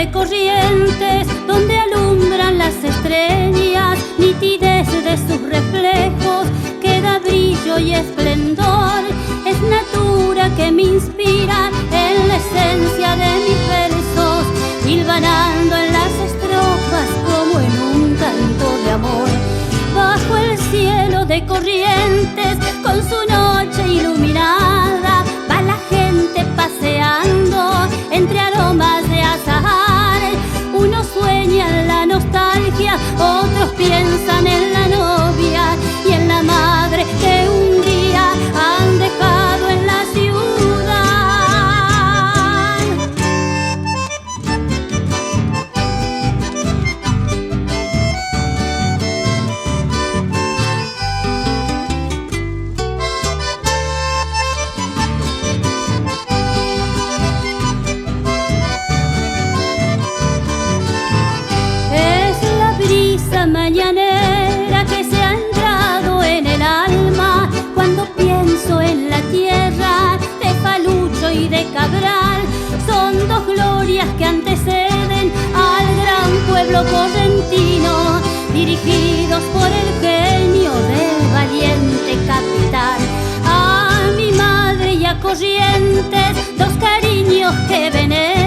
de Corrientes, donde alumbran las estrellas, nitidez de sus reflejos, queda brillo y esplendor. Es natura que me inspira en la esencia de mis versos, hilvanando en las estrofas como en un canto de amor. Bajo el cielo de Corrientes, con su noche iluminada, va la gente paseando entre aromas de azahar. Unos sueñan la nostalgia, otros piensan en la novia y en la madre que un día han dejado en la ciudad. Mañanera que se ha entrado en el alma cuando pienso en la tierra de Falucho y de Cabral. Son dos glorias que anteceden al gran pueblo correntino, dirigidos por el genio del valiente capitán. A mi madre y a Corrientes, dos cariños que venero.